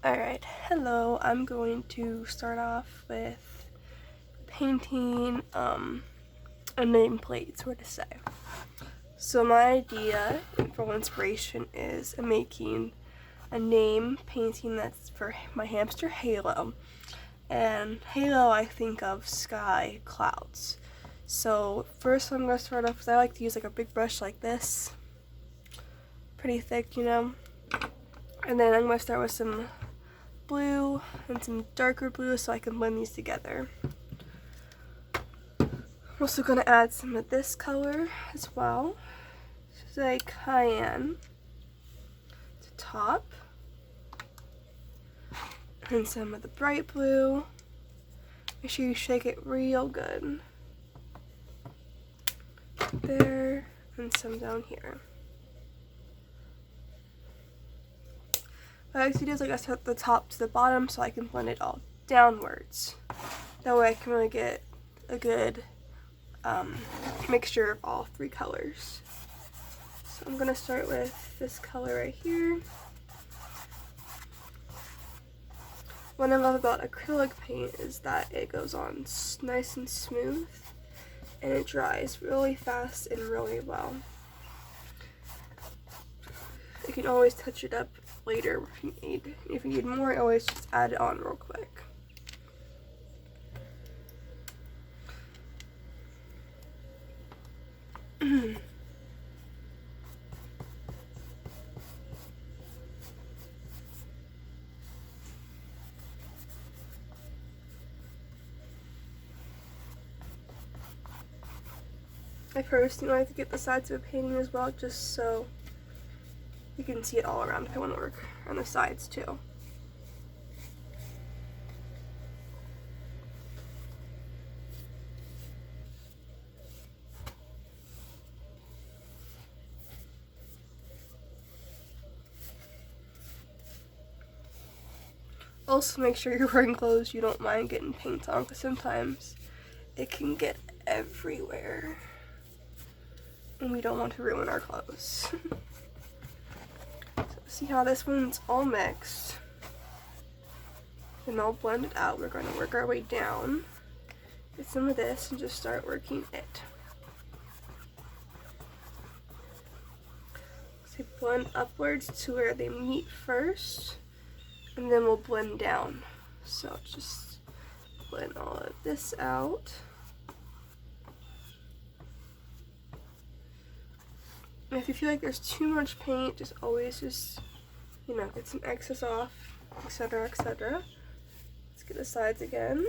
Alright, hello. I'm going to start off with painting a nameplate, so to say. So my idea for inspiration is making a name painting that's for my hamster Halo. And Halo, I think of sky, clouds. So first I'm going to start off with, I like to use like a big brush like this. Pretty thick, you know. And then I'm going to start with some blue and some darker blue so I can blend these together. I'm also going to add some of this color as well. This is a cayenne to top. And some of the bright blue. Make sure you shake it real good. There, and some down here. What I like to do is I set the top to the bottom so I can blend it all downwards. That way I can really get a good mixture of all three colors. So I'm going to start with this color right here. What I love about acrylic paint is that it goes on nice and smooth and it dries really fast and really well. You can always touch it up later if you need. If you need more, always just add it on real quick. I personally like to get the sides of a painting as well, just so you can see it all around if I want to work on the sides too. Also make sure you're wearing clothes you don't mind getting paint on, because sometimes it can get everywhere and we don't want to ruin our clothes. So see how this one's all mixed and all blended out. We're going to work our way down, get some of this, and just start working it. So blend upwards to where they meet first, and then we'll blend down. So just blend all of this out. And if you feel like there's too much paint, just always get some excess off, etc., etc. Let's get the sides again.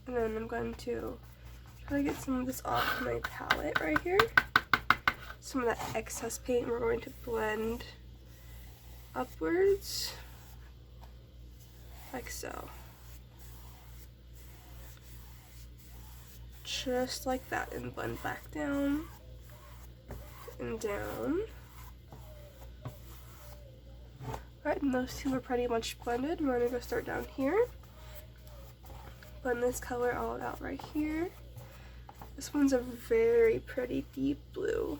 And then I'm going to try to get some of this off my palette right here. Some of that excess paint we're going to blend upwards, like so. Just like that, and blend back down and down. Alright, and those two are pretty much blended. We're going to go start down here. Blend this color all out right here. This one's a very pretty deep blue.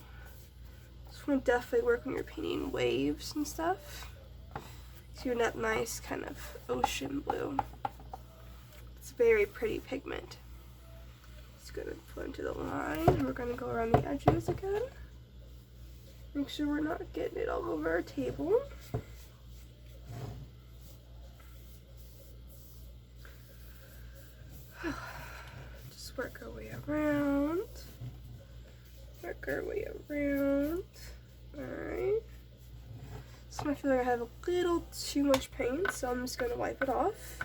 This one will definitely work when you're painting waves and stuff. So you're in that nice kind of ocean blue. It's a very pretty pigment. Just gonna blend to the line, and we're gonna go around the edges again. Make sure we're not getting it all over our table. Just work our way around. Work our way around. Alright. So I feel like I have a little too much paint, so I'm just gonna wipe it off.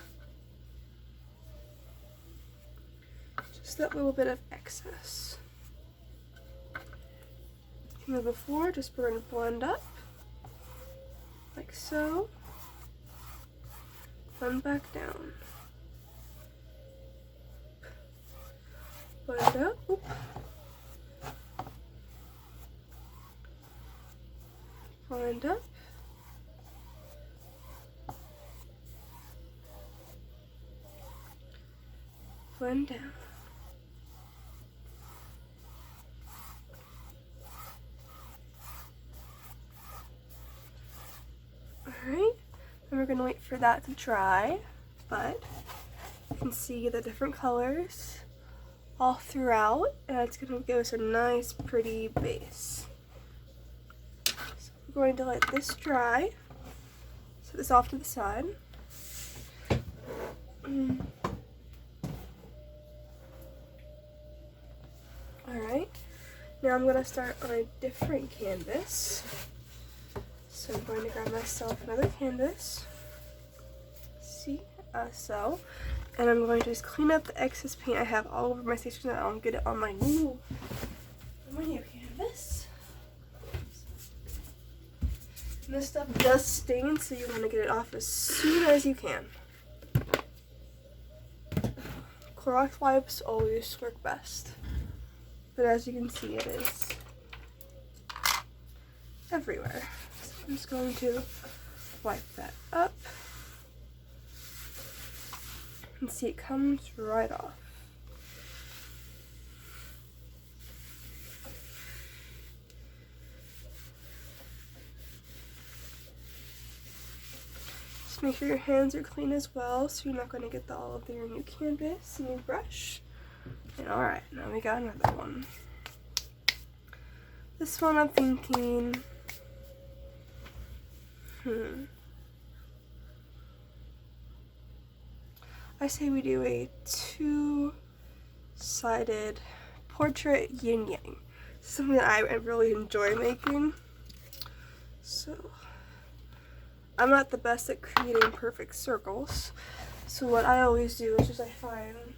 Just that little bit of excess. From before, just we're gonna blend up. Like so. Blend back down. Blend up. Oop. Blend up. Blend down. we're gonna wait for that to dry, but you can see the different colors all throughout, and it's gonna give us a nice pretty base. So we're going to let this dry. Set this off to the side. Alright, now I'm going to start on a different canvas. So I'm going to grab myself another canvas. See, so. And I'm going to just clean up the excess paint I have all over my station so that I don't get it on my new canvas. And this stuff does stain, so you want to get it off as soon as you can. Clorox wipes always work best. But as you can see, it is everywhere. So I'm just going to wipe that up. And see, it comes right off. Just make sure your hands are clean as well, so you're not going to get all of your new canvas and your brush. And alright, now we got another one. This one I'm thinking, I say we do a two-sided portrait yin-yang. Something that I really enjoy making. So, I'm not the best at creating perfect circles. So what I always do is just I find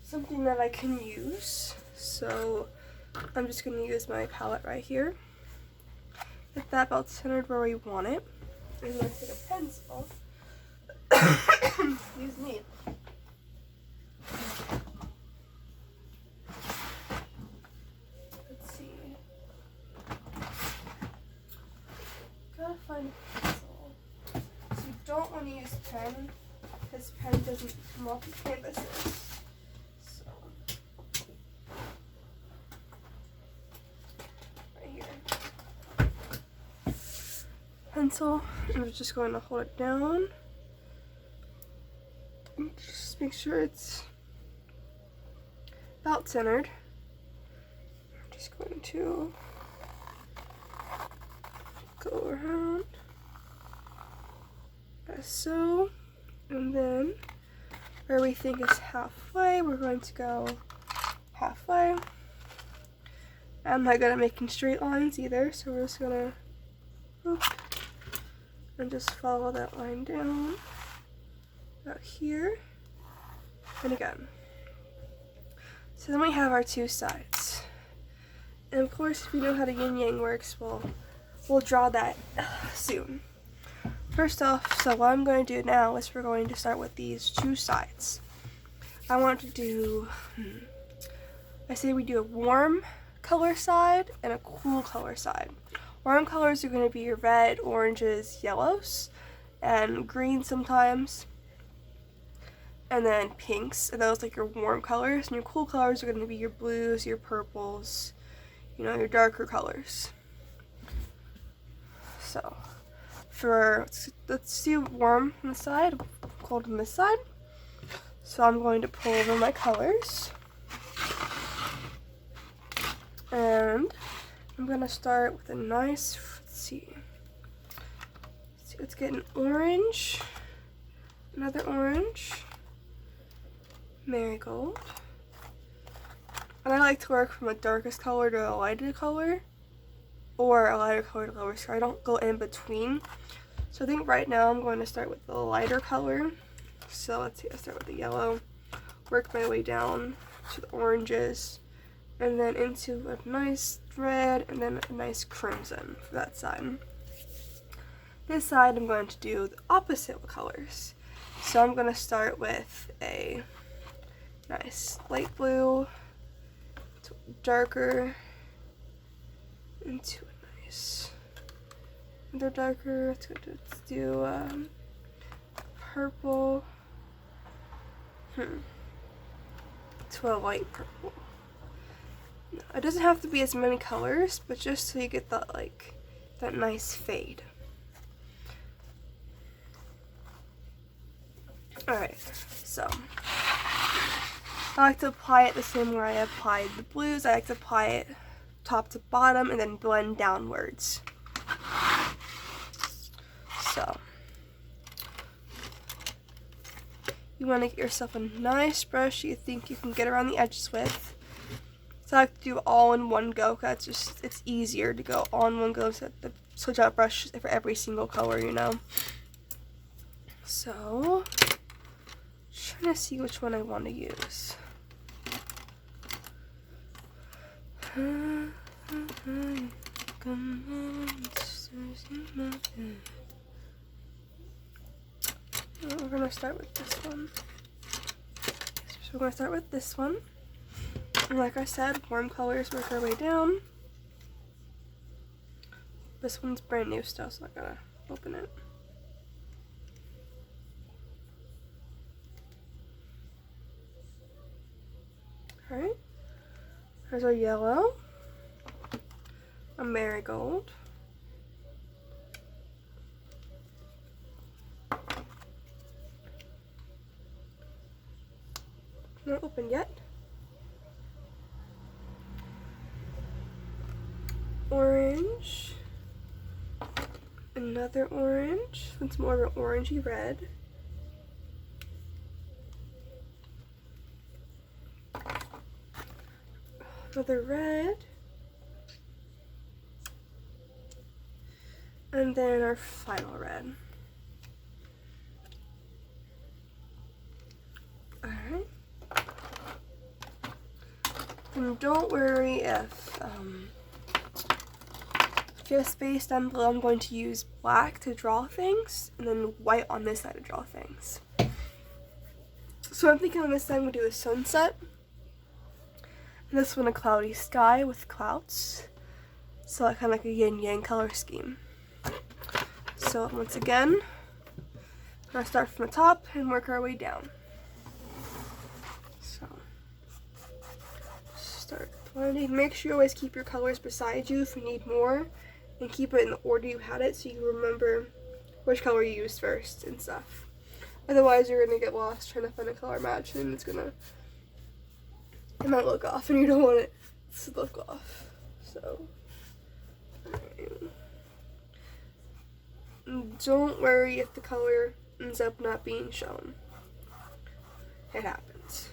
something that I can use. So I'm just going to use my palette right here. Get that about centered where we want it. I'm going to take a pencil. Excuse me. Let's see. Gotta find a pencil. So you don't want to use pen, because pen doesn't come off the canvases. Pencil. I'm just going to hold it down. And just make sure it's about centered. I'm just going to go around as so. And then where we think is halfway, we're going to go halfway. I'm not good at making straight lines either, so we're just gonna and just follow that line down out here and again. So then we have our two sides, and of course if you know how the yin yang works, we'll draw that soon. First off, so what I'm going to do now is we're going to start with these two sides. I want to do, I say we do a warm color side and a cool color side. Warm colors are going to be your red, oranges, yellows, and green sometimes. And then pinks, and those like your warm colors. And your cool colors are going to be your blues, your purples, you know, your darker colors. So, let's do warm on the side, cold on this side. So I'm going to pull over my colors. And I'm going to start with a nice, let's get an orange, another orange, marigold. And I like to work from a darkest color to a lighter color, or a lighter color to lower, so I don't go in between. So I think right now I'm going to start with the lighter color. So let's see, I'll start with the yellow, work my way down to the oranges, and then into a nice red, and then a nice crimson for that side. This side I'm going to do the opposite colors. So I'm going to start with a nice light blue, to darker, into a nice, another darker, let's do purple, to a light purple. It doesn't have to be as many colors, but just so you get that that nice fade. Alright, so I like to apply it the same way I applied the blues. I like to apply it top to bottom and then blend downwards. So you want to get yourself a nice brush you think you can get around the edges with. So I like to do all in one go because it's easier to go all in one go so to switch out brushes for every single color, you know. So trying to see which one I want to use. We're gonna start with this one. So we're gonna start with this one. And like I said, warm colors work our way down. This one's brand new still, so I gotta open it. Alright. There's our yellow. A marigold. Not open yet. Orange. Another orange. It's more of an orangey red. Another red. And then our final red. Alright. And don't worry if you have space down below. I'm going to use black to draw things and then white on this side to draw things. So I'm thinking on this side I'm going to do a sunset. And this one a cloudy sky with clouds. So kind of like a yin-yang color scheme. So once again, we're going to start from the top and work our way down. So start blending. Make sure you always keep your colors beside you if you need more. And keep it in the order you had it so you remember which color you used first and stuff. Otherwise you're going to get lost trying to find a color match and it might look off and you don't want it to look off. So, don't worry if the color ends up not being shown. It happens.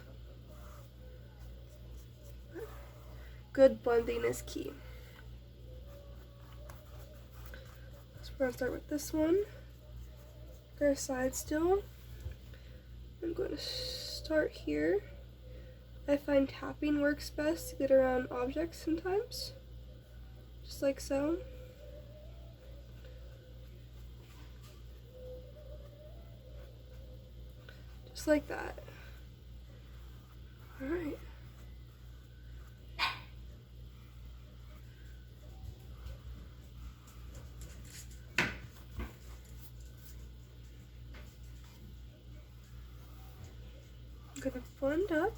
Good blending is key. So we're going to start with this one. Their side still. I'm going to start here. I find tapping works best to get around objects sometimes. Just like so. Just like that. Alright. I'm gonna blend up.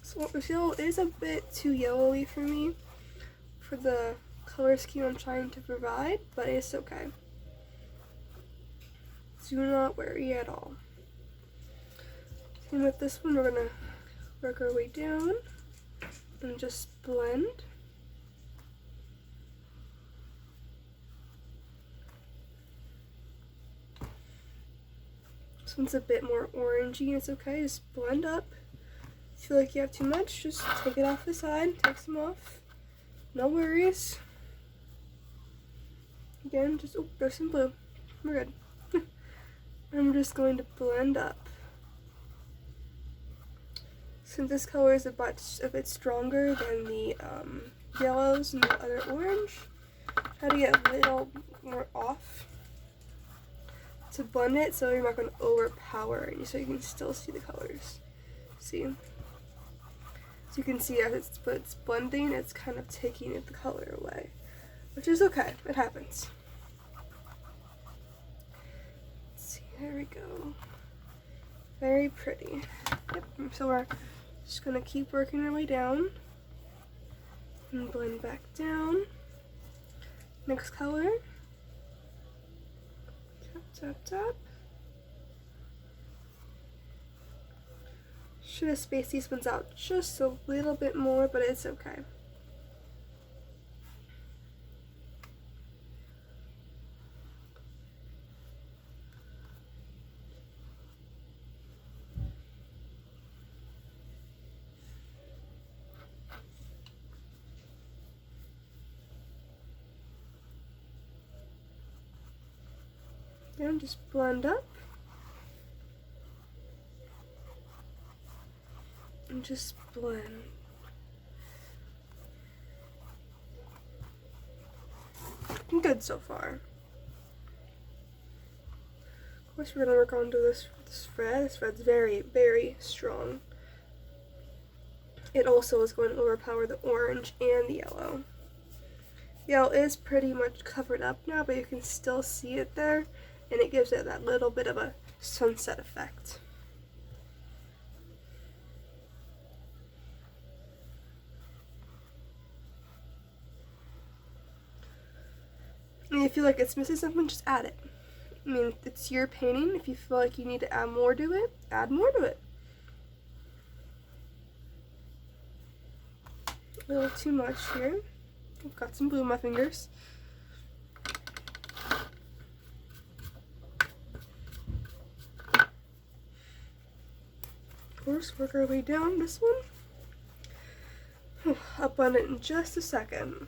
So what we feel is a bit too yellowy for me for the color scheme I'm trying to provide, but it's okay. Do not worry at all. And with this one, we're gonna work our way down and just blend. This one's a bit more orangey, it's okay, just blend up. If you feel like you have too much, just take it off the side, take some off. No worries. Again, just, oh, there's some blue. We're good. I'm just going to blend up. Since this color is a bit stronger than the yellows and the other orange, try to get a little more off to blend it so you're not going to overpower it, so you can still see the colors. See? So you can see as it's blending, it's kind of taking the color away, which is okay. It happens. Let's see, there we go. Very pretty. Yep. So we're just gonna keep working our way down and blend back down. Next color. Tap, tap, tap. Should have spaced these ones out just a little bit more, but it's okay. And just blend up. And just blend. Good so far. Of course, we're gonna work on to this thread. This thread's very, very strong. It also is going to overpower the orange and the yellow. Yellow is pretty much covered up now, but you can still see it there, and it gives it that little bit of a sunset effect. And if you feel like it's missing something, just add it. I mean, it's your painting. If you feel like you need to add more to it, add more to it. A little too much here. I've got some blue in my fingers. Of course, work our way down this one. I'll blend it in just a second.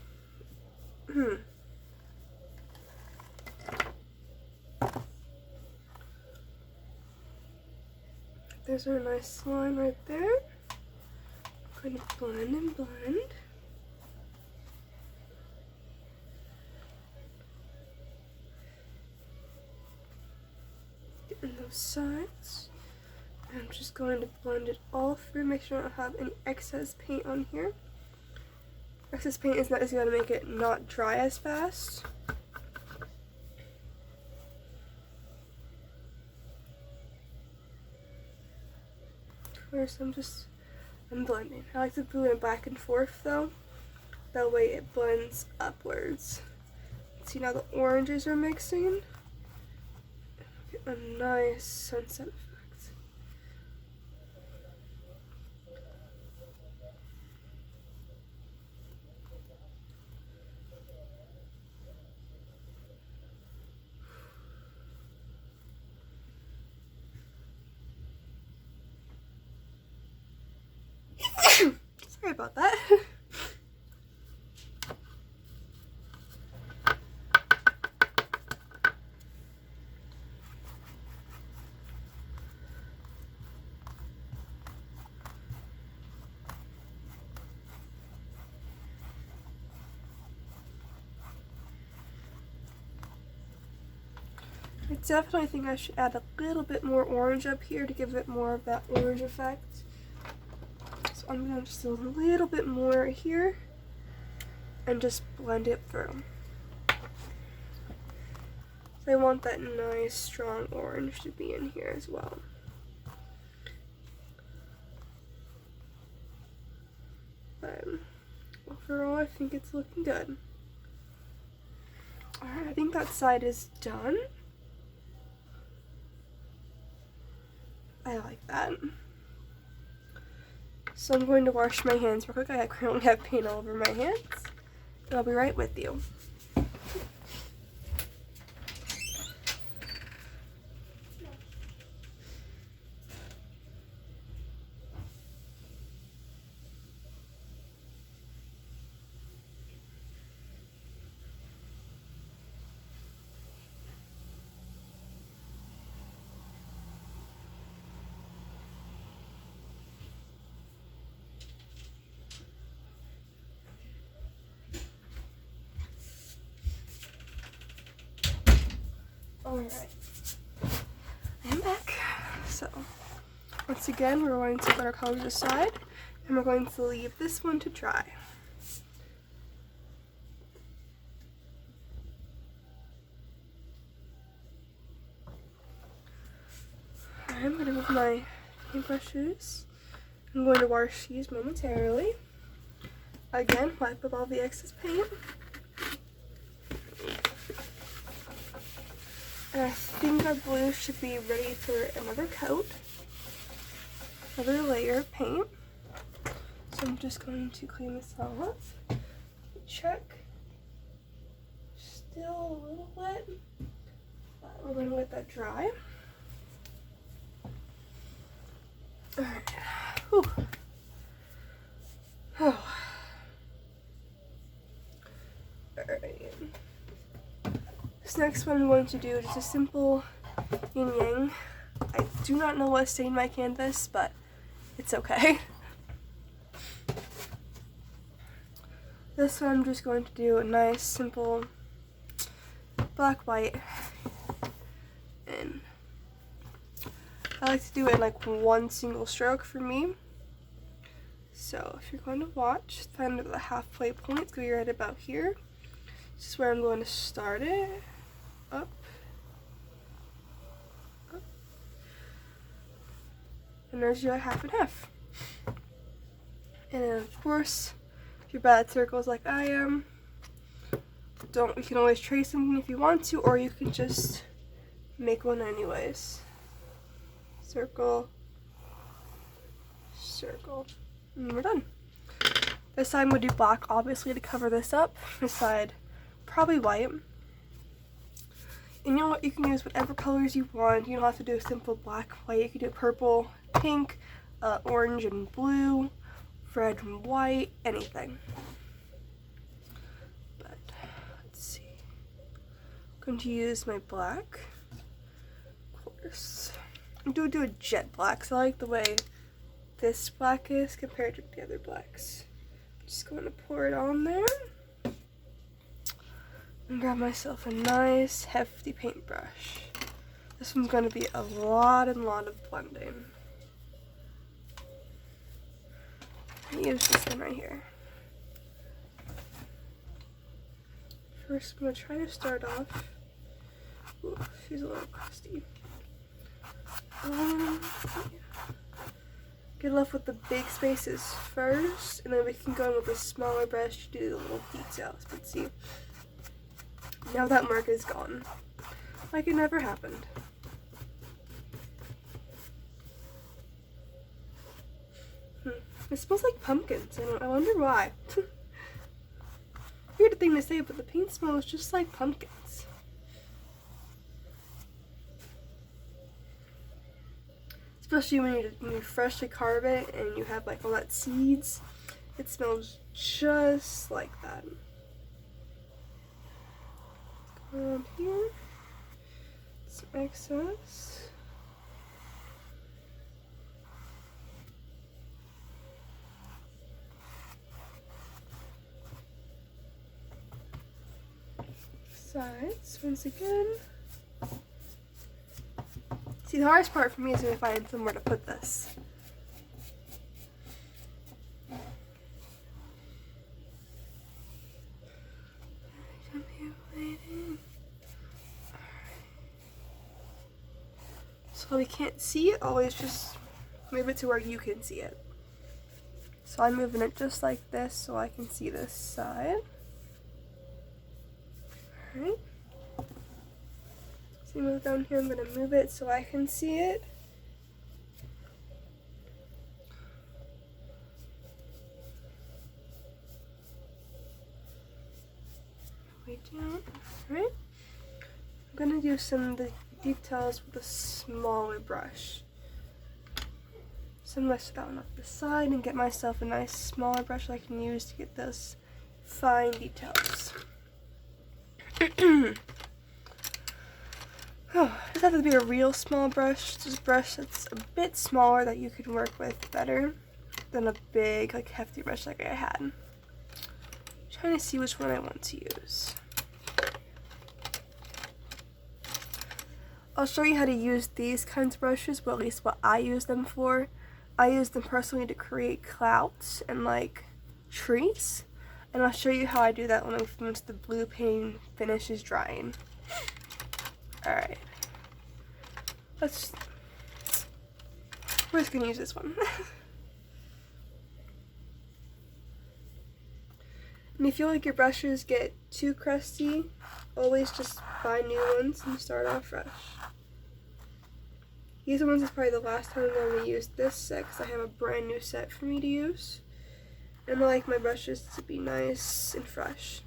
There's our nice line right there. I'm going to blend and blend. Getting those sides. I'm just going to blend it all through, make sure I don't have any excess paint on here. Excess paint is going to make it not dry as fast. First, I'm blending. I like to blend it back and forth though. That way it blends upwards. See, now the oranges are mixing. Get a nice sunset effect. Sorry about that. I definitely think I should add a little bit more orange up here to give it more of that orange effect. So I'm going to just a little bit more here and just blend it through. So I want that nice strong orange to be in here as well. But overall, I think it's looking good. Alright, I think that side is done. I like that. So I'm going to wash my hands real quick. I currently have paint all over my hands. And I'll be right with you. Alright, I'm back. So, once again, we're going to put our colors aside, and we're going to leave this one to dry. I'm going to move my paintbrushes. I'm going to wash these momentarily. Again, wipe up all the excess paint. And I think our blue should be ready for another coat. another layer of paint. So I'm just going to clean this all up. Check. Still a little wet, but we're going to let that dry. Alright. Whew. Oh. Alright. This next one I'm going to do is just a simple yin yang. I do not know what stained my canvas, but it's okay. This one I'm just going to do a nice simple black white, and I like to do it in like one single stroke for me. So if you're going to watch, find the halfway point. It's going to be right about here. This is where I'm going to start it. Up. Up. And there's your half and half. And then of course, if you're bad at circles like I am, you can always trace something if you want to, or you can just make one anyways. Circle, circle, and we're done. This side we'll do black, obviously, to cover this up. This side, probably white. And you know what? You can use whatever colors you want. You don't have to do a simple black, white. You can do purple, pink, orange and blue, red and white, anything. But let's see. I'm going to use my black, of course. I'm going to do a jet black, so I like the way this black is compared to the other blacks. I'm just going to pour it on there and grab myself a nice hefty paintbrush. This one's going to be a lot of blending. I use this one right here. First, I'm going to try to start off. Ooh, she's a little crusty. Get left with the big spaces first, and then we can go in with a smaller brush to do the little details. But see, now that mark is gone, like it never happened. It smells like pumpkins. I wonder why. Weird thing to say, but the paint smells just like pumpkins. Especially when you freshly carve it and you have like all that seeds. It smells just like that. Go around here. Some excess. Sides once again. See, the hardest part for me is going to find somewhere to put this. So we can't see it, always just move it to where you can see it. So I'm moving it just like this so I can see this side. Alright. So you move down here, I'm going to move it so I can see it. Way down. Alright. I'm going to do some of the details with a smaller brush. So I'm going to set that one off the side and get myself a nice smaller brush I can use to get those fine details. Oh, it doesn't have to be a real small brush, just a brush that's a bit smaller that you can work with better than a big, like, hefty brush like I had. I'm trying to see which one I want to use. I'll show you how to use these kinds of brushes, well, at least what I use them for. I use them personally to create clouds and, like, trees. And I'll show you how I do that once the blue paint finishes drying. Alright. We're just gonna use this one. And if you feel like your brushes get too crusty, always just buy new ones and start off fresh. These ones is probably the last time I'm going to use this set because I have a brand new set for me to use. And I like my brushes to be nice and fresh.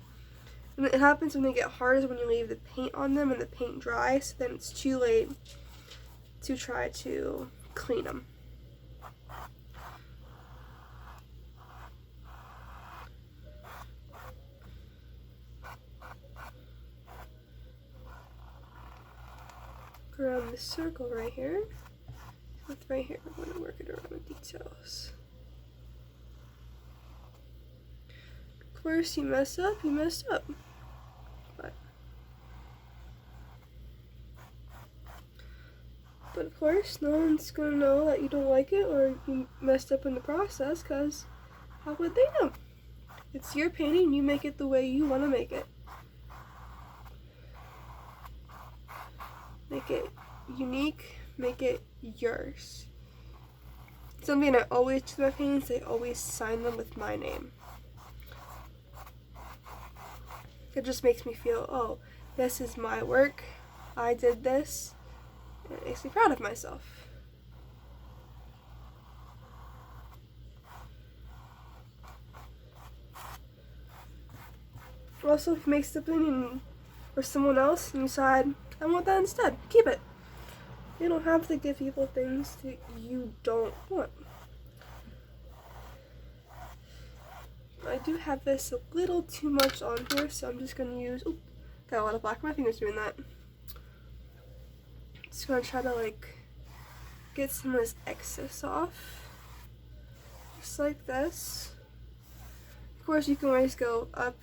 And it happens when they get hard is when you leave the paint on them and the paint dries, so then it's too late to try to clean them. Around this circle right here. With right here, I'm going to work it around the details. Of course, you mess up, you messed up. But of course, no one's going to know that you don't like it or you messed up in the process, because how would they know? It's your painting, you make it the way you want to make it. Make it unique, make it yours. Something I always do with my paintings, I always sign them with my name. It just makes me feel, oh, this is my work, I did this. It makes me proud of myself. Also, if you make something for someone else and you decide, I want that instead, keep it. You don't have to give people things that you don't want. I do have this a little too much on here, so I'm just going to use, oop, got a lot of black on my fingers doing that. Just going to try to like get some of this excess off, just like this. Of course, you can always go up,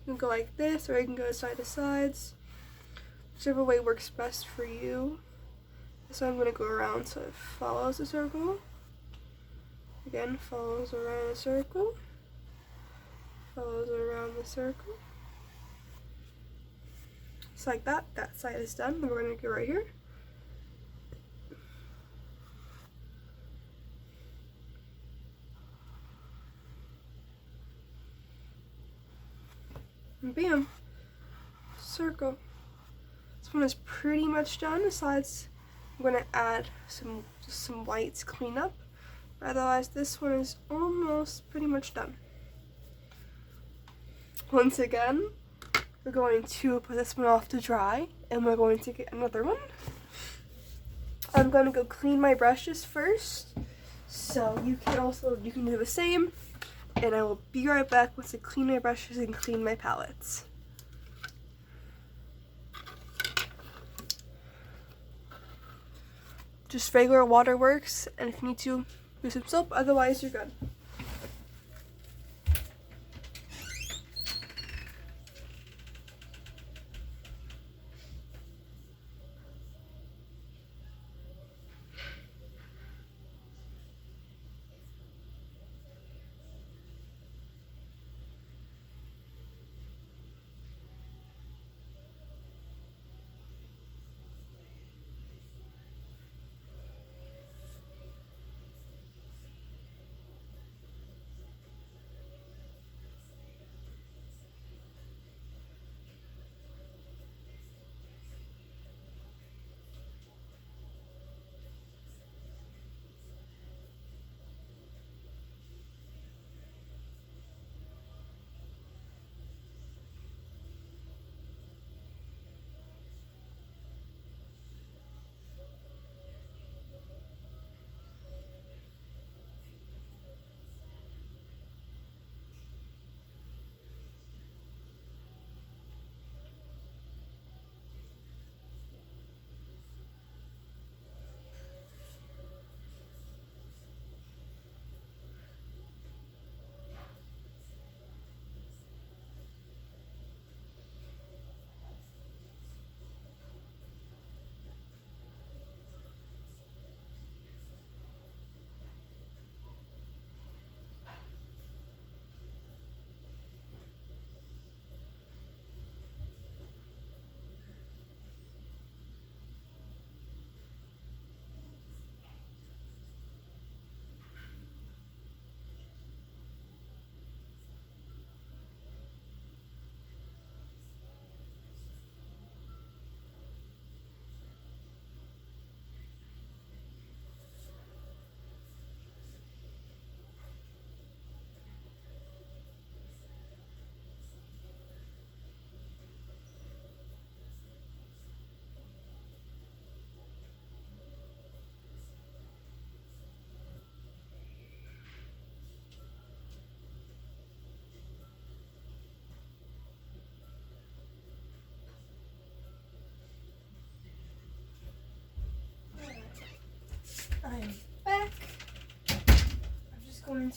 you can go like this, or you can go side to sides, whichever way works best for you. So I'm going to go around so it follows the circle. Again, follows around the circle. Follows around the circle. Just like that. That side is done. Then we're going to go right here. And bam. Circle. This one is pretty much done. Besides, I'm going to add some whites clean up. Otherwise, this one is almost pretty much done. Once again, we're going to put this one off to dry, and we're going to get another one. I'm going to go clean my brushes first, so you can do the same, and I will be right back once I clean my brushes and clean my palettes. Just regular water works, and if you need to, use some soap, otherwise you're good.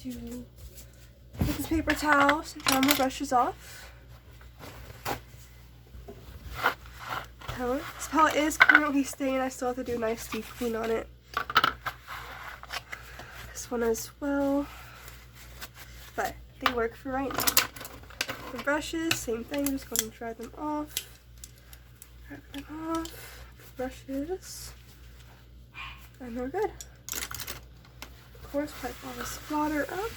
going to take this paper towel and dry my brushes off. This palette is currently stained. I still have to do a nice deep clean on it. This one as well. But they work for right now. The brushes, same thing. Just going to dry them off. Dry them off. Brushes. And we're good. Of course, wipe all this water up.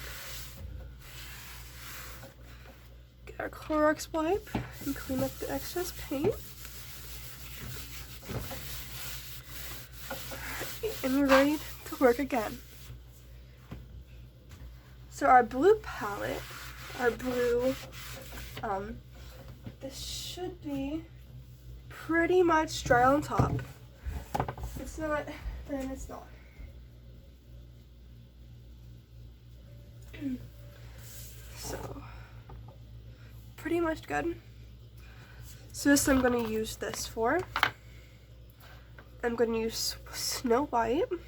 Get our Clorox wipe and clean up the excess paint. And we're ready to work again. So our blue palette, our blue, this should be pretty much dry on top. If it's not, then it's not. So, pretty much good. So this I'm going to use this for. I'm going to use Snow White. I'm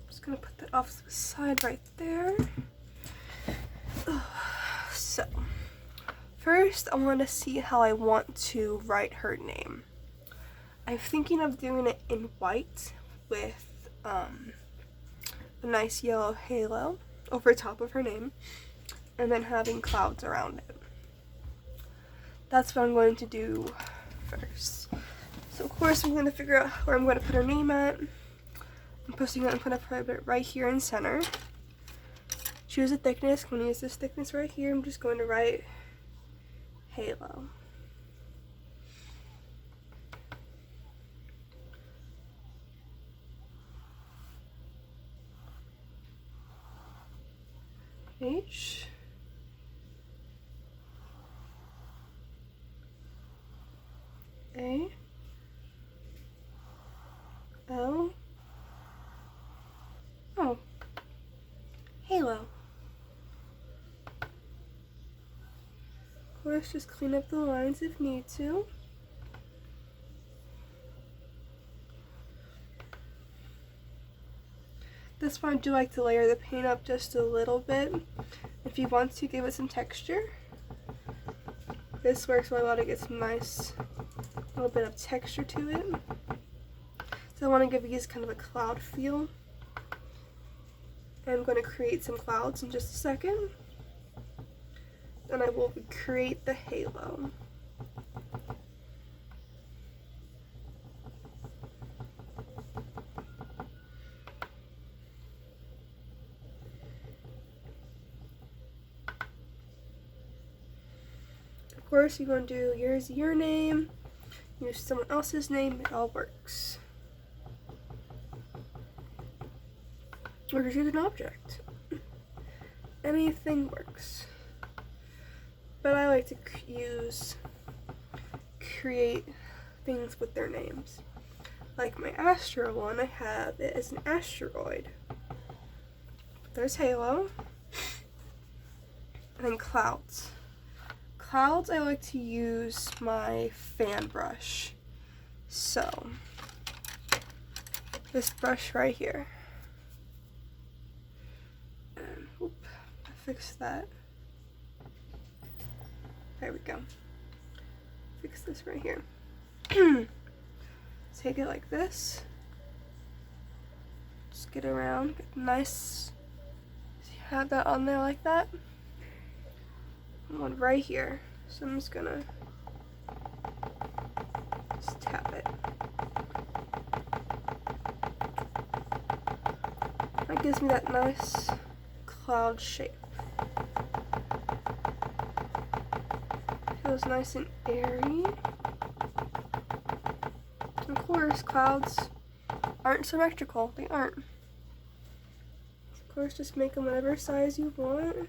just going to put that off to the side right there. So, first I want to see how I want to write her name. I'm thinking of doing it in white with a nice yellow halo over top of her name, and then having clouds around it. That's what I'm going to do first. So of course I'm going to figure out where I'm going to put her name at. I'm going to put it right here in center. Choose a thickness. I'm going to use this thickness right here. I'm just going to write halo. H A L Oh, halo. Of course, just clean up the lines if need to. This one I do like to layer the paint up just a little bit. If you want to give it some texture, this works really well to get some nice little bit of texture to it. So I want to give these kind of a cloud feel. I'm going to create some clouds in just a second. Then I will create the halo. Of course, you're going to do here's your name, use someone else's name, it all works. Or just use an object. Anything works. But I like to create things with their names. Like my Astro one, I have it as an asteroid. There's halo. And then clouds. Clouds, I like to use my fan brush. So, this brush right here. And, I fixed that. There we go. Fix this right here. Take it like this. Just get around, get nice. So you have that on there like that. One right here. So I'm just gonna just tap it. That gives me that nice cloud shape. Feels nice and airy. Of course, clouds aren't symmetrical. They aren't. Of course, just make them whatever size you want,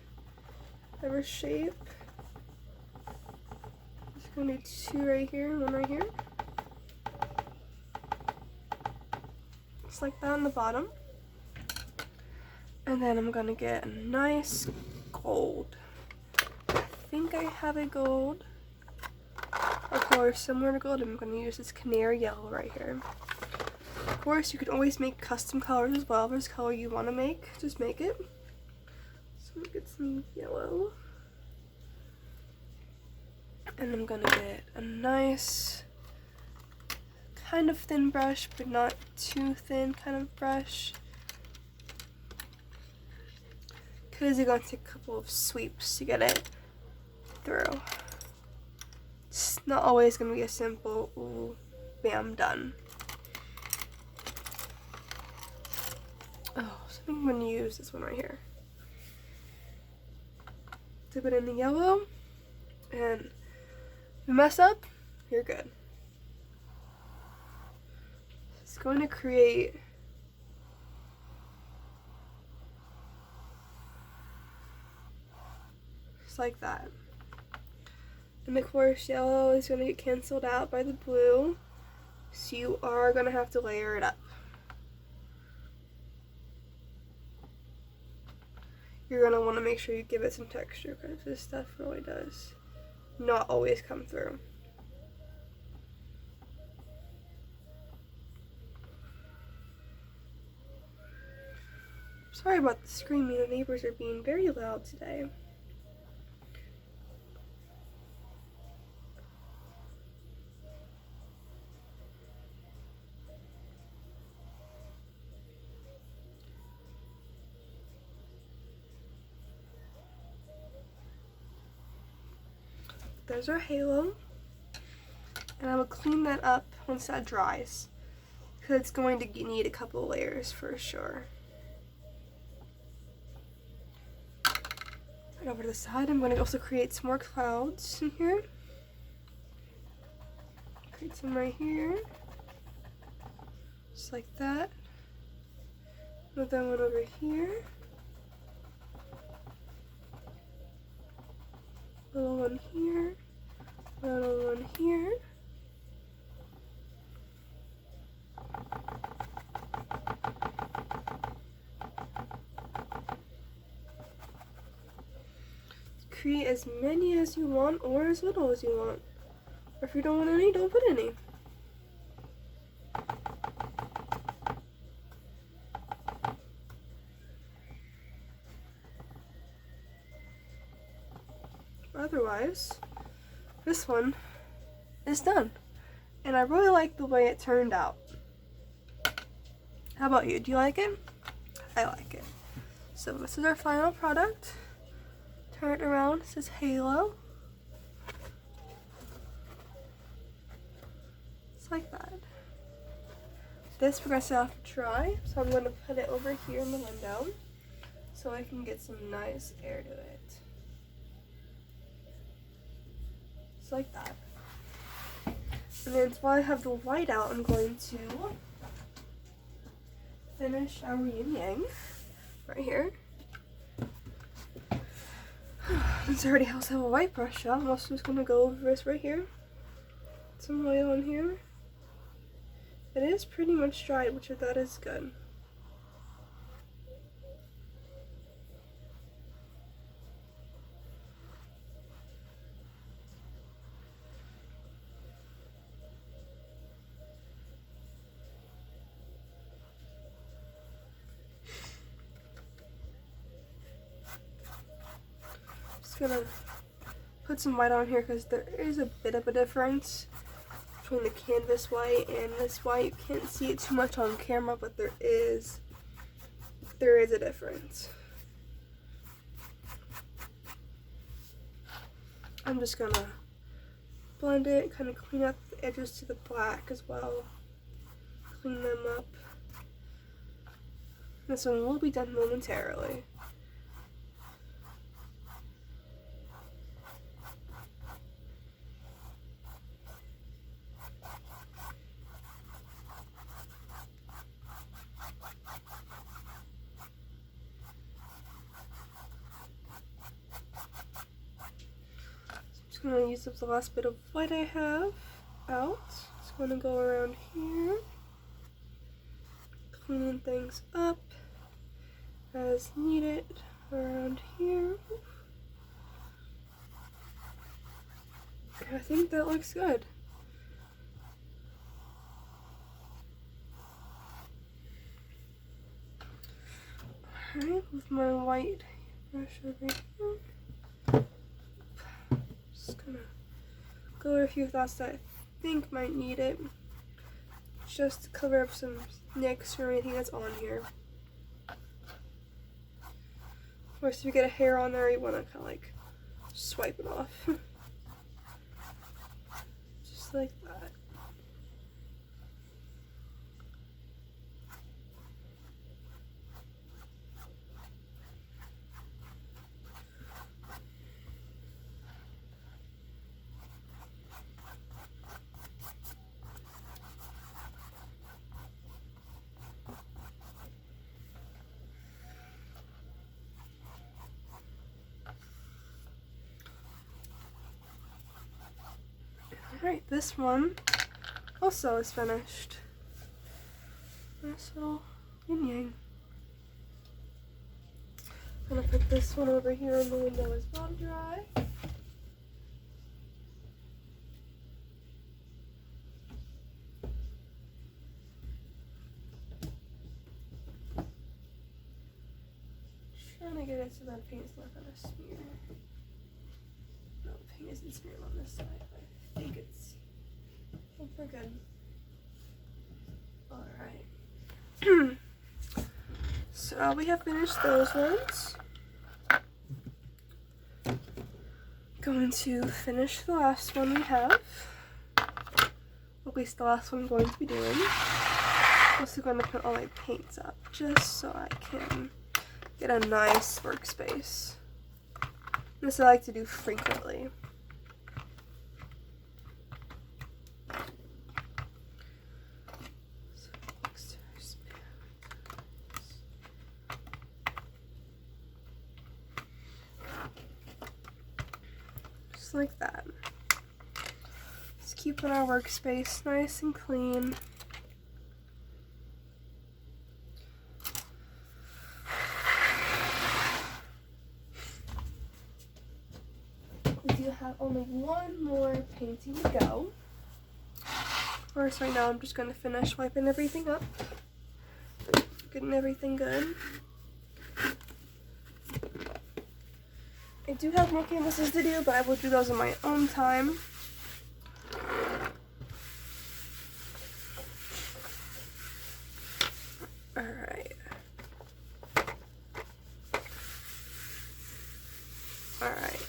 whatever shape. Just gonna do two right here, one right here. Just like that on the bottom. And then I'm gonna get a nice gold. I think I have a gold. Of course, similar to gold, I'm going to use this canary yellow right here. Of course, you can always make custom colors as well. If there's a color you want to make, just make it. So I'm gonna get some yellow. And I'm gonna get a nice kind of thin brush, but not too thin kind of brush. Because you're going to take a couple of sweeps to get it through. It's not always going to be a simple, ooh, bam, done. Oh, so I think I'm going to use this one right here. Dip it in the yellow, and if you mess up, you're good. It's going to create just like that. And of course, yellow is going to get canceled out by the blue, so you are going to have to layer it up. You're going to want to make sure you give it some texture, because this stuff really does not always come through. Sorry about the screaming, the neighbors are being very loud today. There's our halo, and I will clean that up once that dries, because it's going to need a couple of layers for sure. Right over to the side, I'm going to also create some more clouds in here. Create some right here, just like that. Another one over here. Little one here, little one here. Create as many as you want or as little as you want. Or if you don't want any, don't put any. Otherwise, this one is done. And I really like the way it turned out. How about you? Do you like it? I like it. So this is our final product. Turn it around. It says Halo. It's like that. This we're going to have to dry. So I'm going to put it over here in the window so I can get some nice air to it. Just like that. And then while I have the white out, I'm going to finish our yin yang right here. Since I already also have a white brush out, I'm also just going to go over this right here. Some oil in here. It is pretty much dried, which I thought is good. Just gonna put some white on here because there is a bit of a difference between the canvas white and this white. You can't see it too much on camera, but there is a difference. I'm just gonna blend it, kind of clean up the edges to the black as well. Clean them up. This one will be done momentarily. I'm going to use up the last bit of white I have out. Just going to go around here, cleaning things up as needed around here. I think that looks good. with my white brush over here. Just gonna go over a few thoughts that I think might need it, just to cover up some nicks or anything that's on here. Of course, if you get a hair on there, you want to kind of like swipe it off. Just like that. Alright, this one also is finished. Nice little yin yang. I'm gonna put this one over here in the window as well to dry. Trying to get it so that paint's not gonna smear. No, paint isn't smeared on this side, but I think it's, I think we're good. Alright. So now we have finished those ones. Going to finish the last one we have. At least the last one I'm going to be doing. Also going to put all my paints up just so I can get a nice workspace. This I like to do frequently. Just like that. Just keeping our workspace nice and clean. Have only one more painting to go. Of course, right now I'm just going to finish wiping everything up, getting everything good. I do have more canvases to do, but I will do those in my own time. Alright. Alright.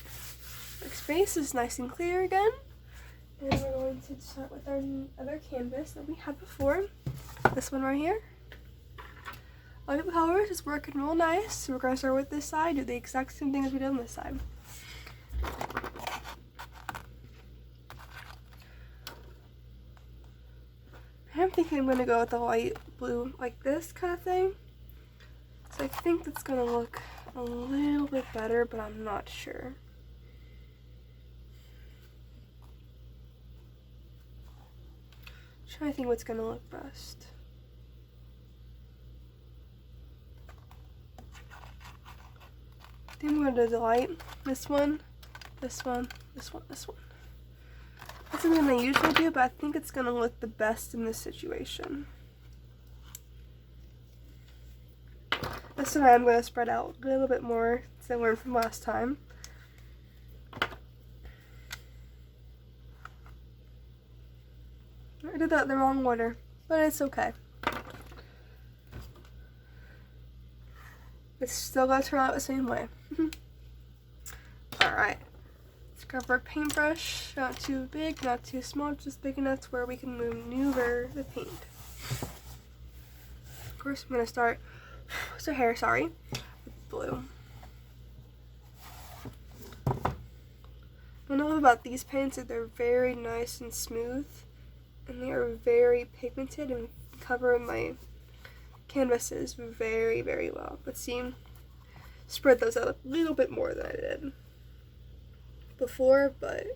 Space is nice and clear again, and we're going to start with our other canvas that we had before, this one right here. All the colors is working real nice, so we're going to start with this side, do the exact same thing as we did on this side. I'm thinking I'm going to go with the light blue like this kind of thing, so I think that's going to look a little bit better, but I'm not sure. Trying to think what's gonna look best. I think I'm gonna do the light. This one, this one, this one, this one. That's something I usually do, but I think it's gonna look the best in this situation. This time I'm gonna spread out a little bit more, as I learned from last time. I did that in the wrong order, but it's okay. It's still gonna turn out the same way. Alright, let's grab our paintbrush. Not too big, not too small, just big enough to where we can maneuver the paint. Of course, I'm gonna start with blue. What I love about these paints is they're very nice and smooth. And they are very pigmented and cover my canvases very, very well. Let's see, spread those out a little bit more than I did before, but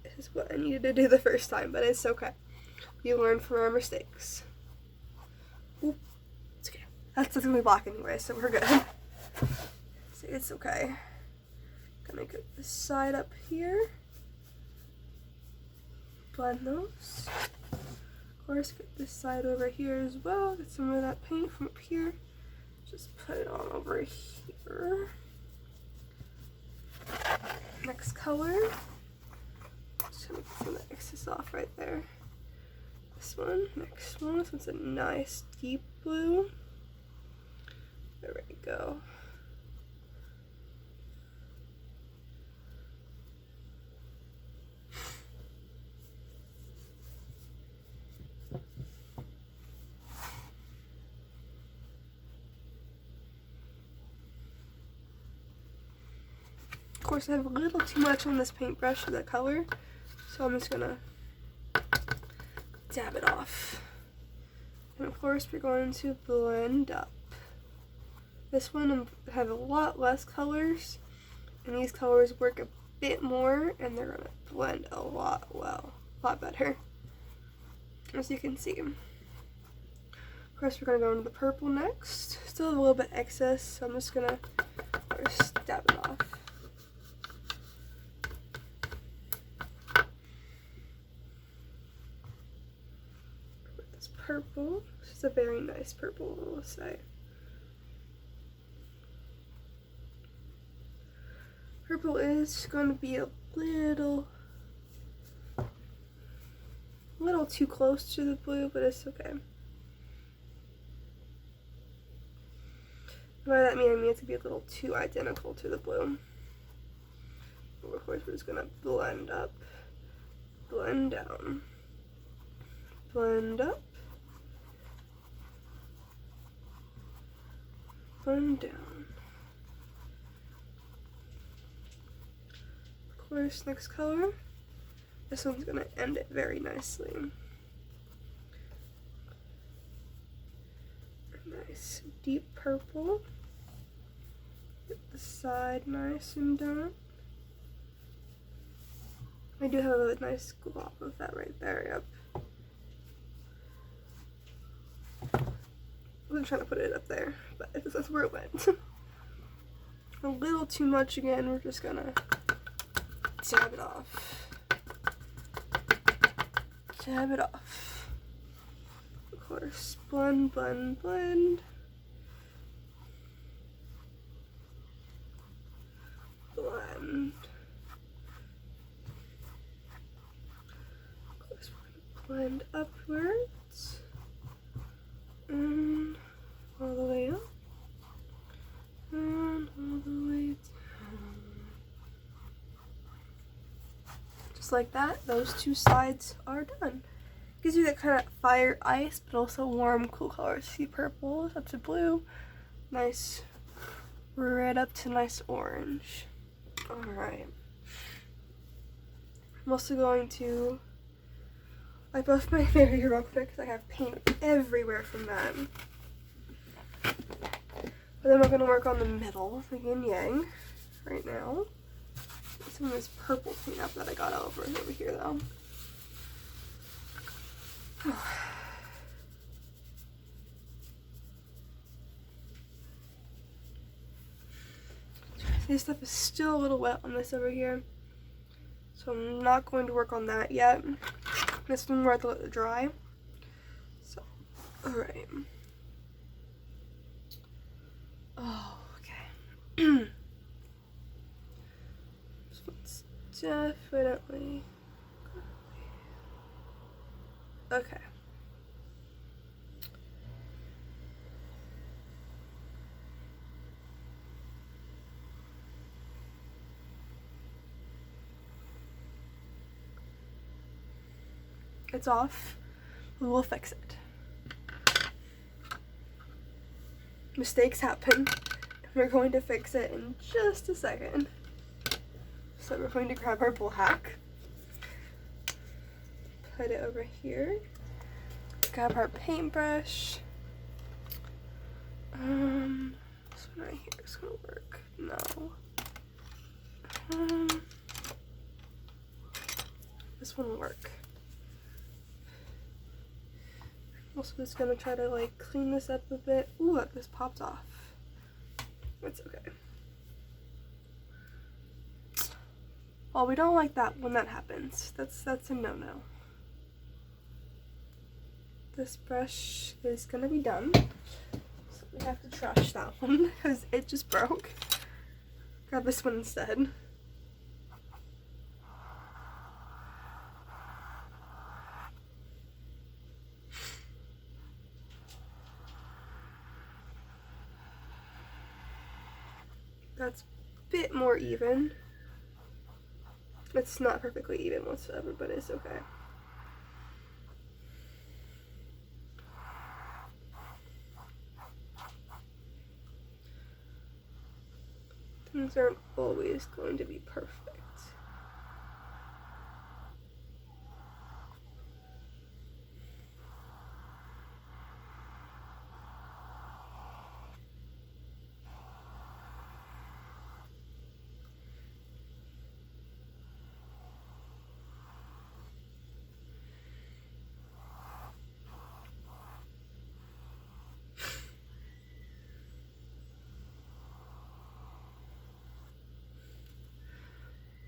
this is what I needed to do the first time, but it's okay. We learn from our mistakes. Ooh, it's okay. That's gonna be black anyway, so we're good. So it's okay. Gonna get this side up here. Blend those. Of course, get this side over here as well. Get some of that paint from up here. Just put it on over here. Next color. Just gonna get some of the excess off right there. This one, next one. This one's a nice deep blue. There we go. Of course, I have a little too much on this paintbrush for that color, so I'm just gonna dab it off. And of course, we're going to blend up. This one has a lot less colors, and these colors work a bit more, and they're gonna blend a lot better, as you can see. Of course, we're gonna go into the purple next. Still have a little bit excess, so I'm just gonna first dab it off. Purple. This is a very nice purple, I will say. Purple is going to be a little too close to the blue, but it's okay. By that I mean it's going to be a little too identical to the blue. But of course, we're just going to blend up, blend down, blend up, blend down. Of course, next color. This one's gonna end it very nicely. A nice deep purple. Get the side nice and done. I do have a nice glob of that right there, yep. I wasn't trying to put it up there, but that's where it went. A little too much again, we're just gonna dab it off. Dab it off. Of course, blend, blend, blend. Blend. Of course, we're gonna blend upwards. And all the way up. And all the way down. Just like that, those two sides are done. Gives you that kind of fire ice, but also warm, cool colors. See purple up to blue, nice red up to nice orange. Alright. I'm also going to wipe off my hair real quick because I have paint everywhere from that. But then we're going to work on the middle, the yin yang, right now. Some of this purple paint up that I got over here though. This stuff is still a little wet on this over here, so I'm not going to work on that yet. This one we're going to let it dry. So, alright. Oh, okay. This one's definitely okay. It's off. We will fix it. Mistakes happen. We're going to fix it in just a second. So we're going to grab our black, put it over here, grab our paintbrush. This one right here is gonna work. No. This one will work. Also just gonna try to like clean this up a bit. Ooh, look, this popped off. It's okay. Well, we don't like that when that happens. That's a no-no. This brush is gonna be done. So We have to trash that one because it just broke. Grab this one instead. That's a bit more even. It's not perfectly even whatsoever, but it's okay. Things aren't always going to be perfect.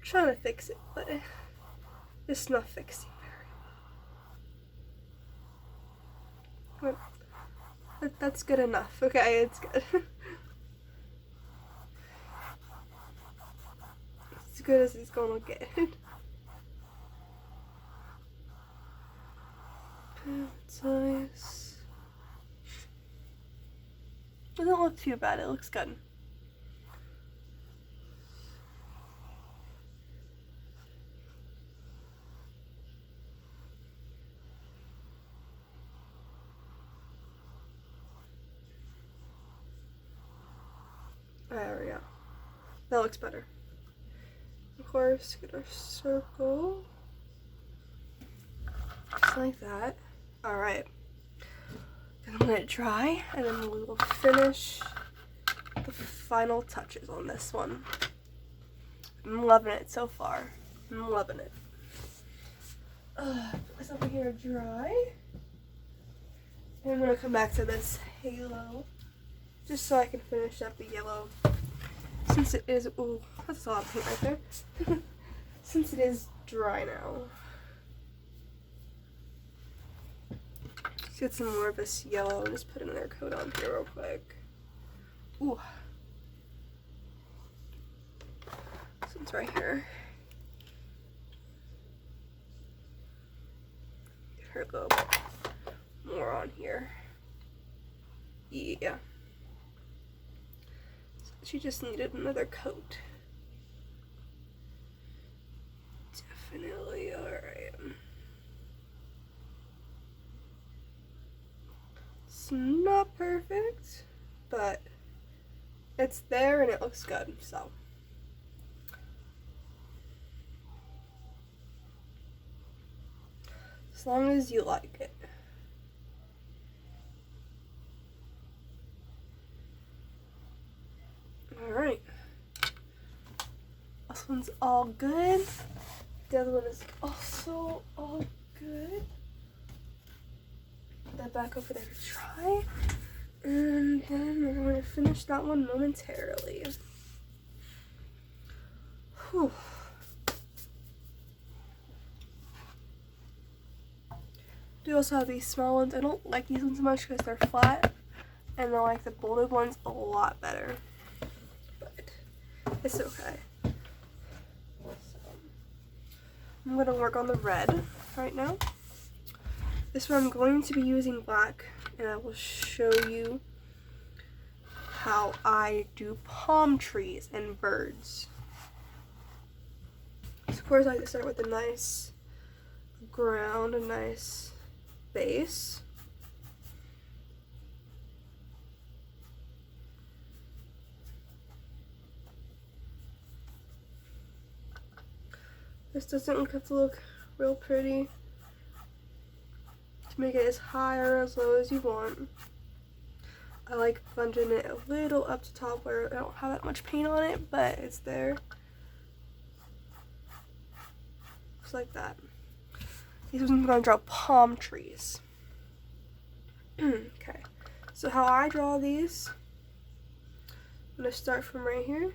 Trying to fix it, but it's not fixing very well. That's good enough. Okay, it's good. As good as it's gonna get. It's nice. Doesn't look too bad. It looks good. There we go. That looks better. Of course, get our circle. Just like that. Alright. Then I'm gonna dry, and then we will finish the final touches on this one. I'm loving it so far. I'm loving it. Put this over here to dry. And I'm gonna come back to this halo just so I can finish up the yellow. Since it is, ooh, that's a lot of paint right there. Since it is dry now. Let's get some more of this yellow and just put another coat on here real quick. Ooh. So it's right here. Get her a little bit more on here. Yeah. So she just needed another coat. Definitely alright. It's not perfect, but it's there and it looks good, so. As long as you like it. Alright. This one's all good. The other one is also all good. Put that back over there to try. And then we're going to finish that one momentarily. Whew. We also have these small ones. I don't like these ones much because they're flat. And I like the bolded ones a lot better. But it's okay. I'm going to work on the red right now. This one I'm going to be using black, and I will show you how I do palm trees and birds. So of course I like to start with a nice ground, a nice base. This doesn't have to look real pretty. To make it as high or as low as you want. I like blending it a little up to top where I don't have that much paint on it, but it's there. Just like that. These ones I'm going to draw palm trees. Okay, so how I draw these, I'm going to start from right here,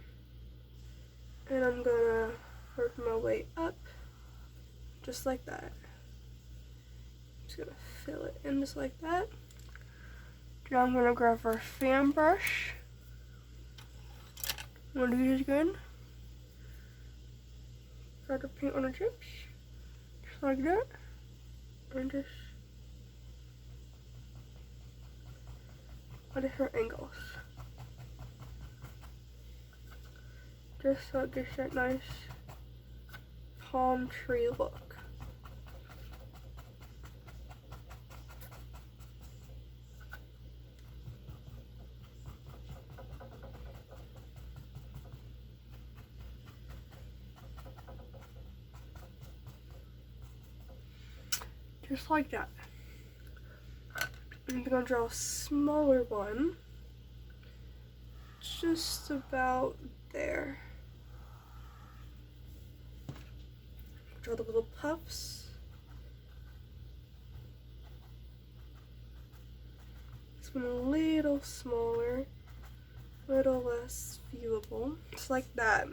and I'm going to work my way up, just like that. Just going to fill it in just like that. Now I'm gonna grab our fan brush. I'm gonna do this again. Start to paint on the chips, just like that, and just at different angles, just so it gets that nice palm tree look. Just like that. I'm gonna draw a smaller one, just about there. Draw the little puffs. This one a little smaller, a little less viewable, just like that.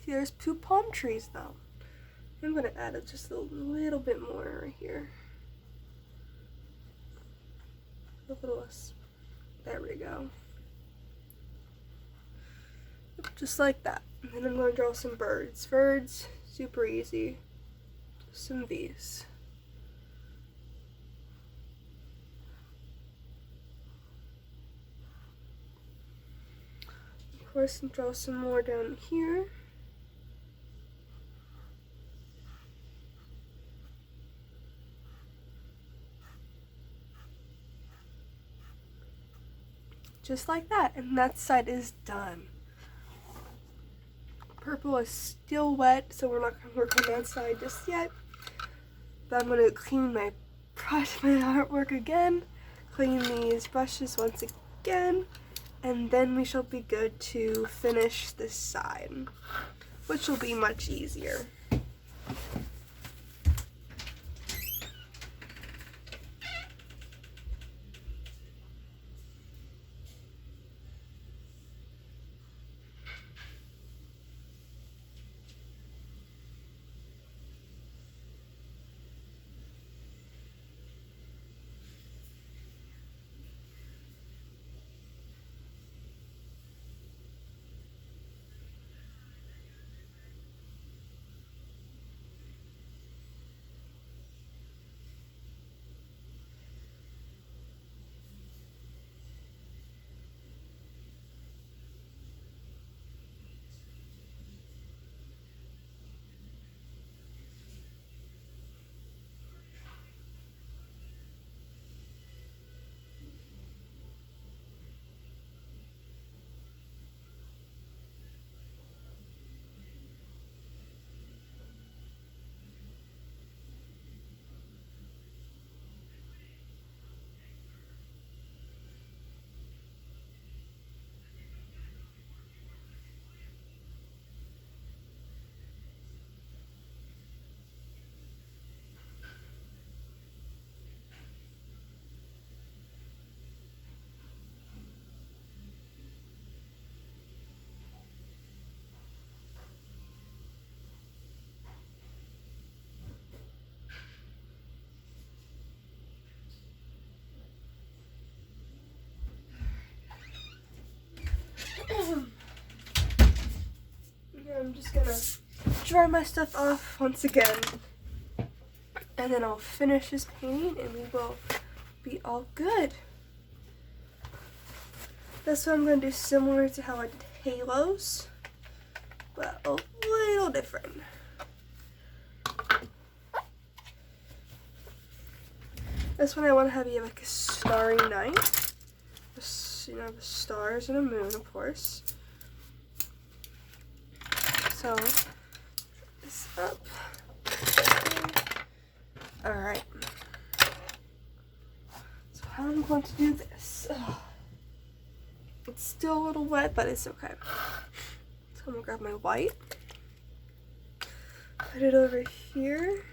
See, there's 2 palm trees now. I'm gonna add it just a little bit more right here. A little less. There we go. Just like that. And then I'm gonna draw some birds. Birds, super easy. Just some V's. Of course, and draw some more down here. Just like that, and that side is done. Purple is still wet, so we're not gonna work on that side just yet. But I'm gonna clean my brush, my artwork again, clean these brushes once again, and then we shall be good to finish this side, which will be much easier. I'm just gonna dry my stuff off once again, and then I'll finish this painting and we will be all good. This one I'm gonna do similar to how I did halos, but a little different. This one I want to have you like a starry night. You know, the stars and a moon, of course. So, this up. Alright. So how I'm going to do this. It's still a little wet, but it's okay. So I'm going to grab my white. Put it over here.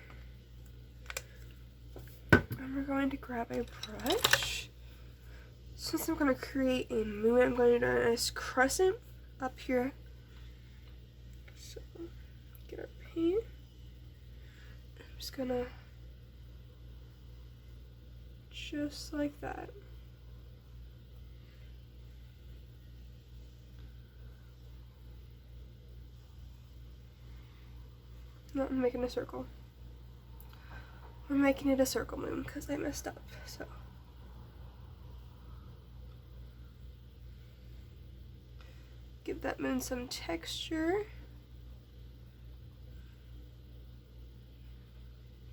And we're going to grab a brush. Since I'm going to create a moon, I'm going to do a nice crescent up here. So, get our paint. I'm just going to, just like that. No, I'm making a circle. We're making it a circle moon because I messed up, so. Give that moon some texture.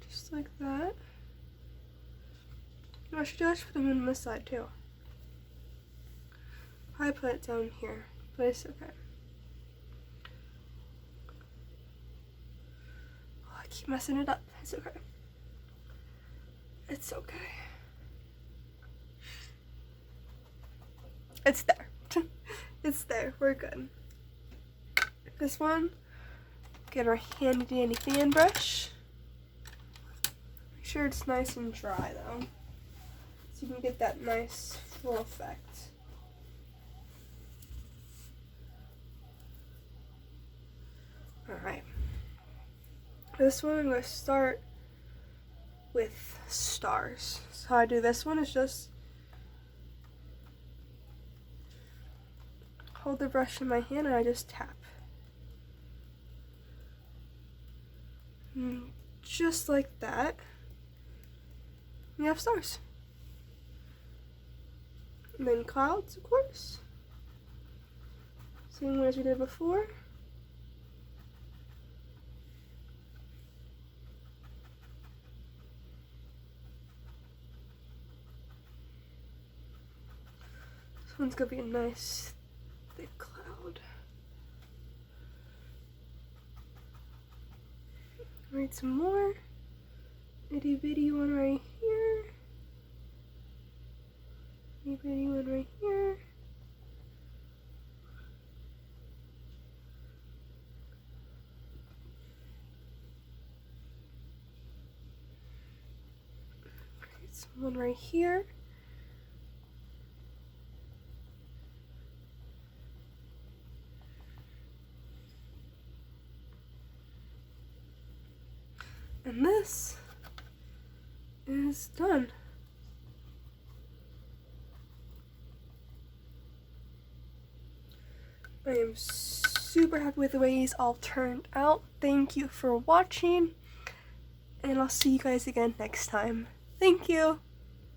Just like that. I should actually put the moon on this side too. I put it down here, but it's okay. Oh, I keep messing it up. It's okay. It's okay. It's there. It's there. We're good. This one, get our handy dandy fan brush. Make sure it's nice and dry though, so you can get that nice full effect. Alright. This one I'm going to start with stars. So how I do this one is just hold the brush in my hand and I just tap. And just like that, we have stars. And then clouds, of course. Same way as we did before. This one's gonna be a nice thick cloud. Write some more. Itty bitty one right here. Itty bitty one right here. Write some one right here. And this is done. I am super happy with the way these all turned out. Thank you for watching, and I'll see you guys again next time. Thank you.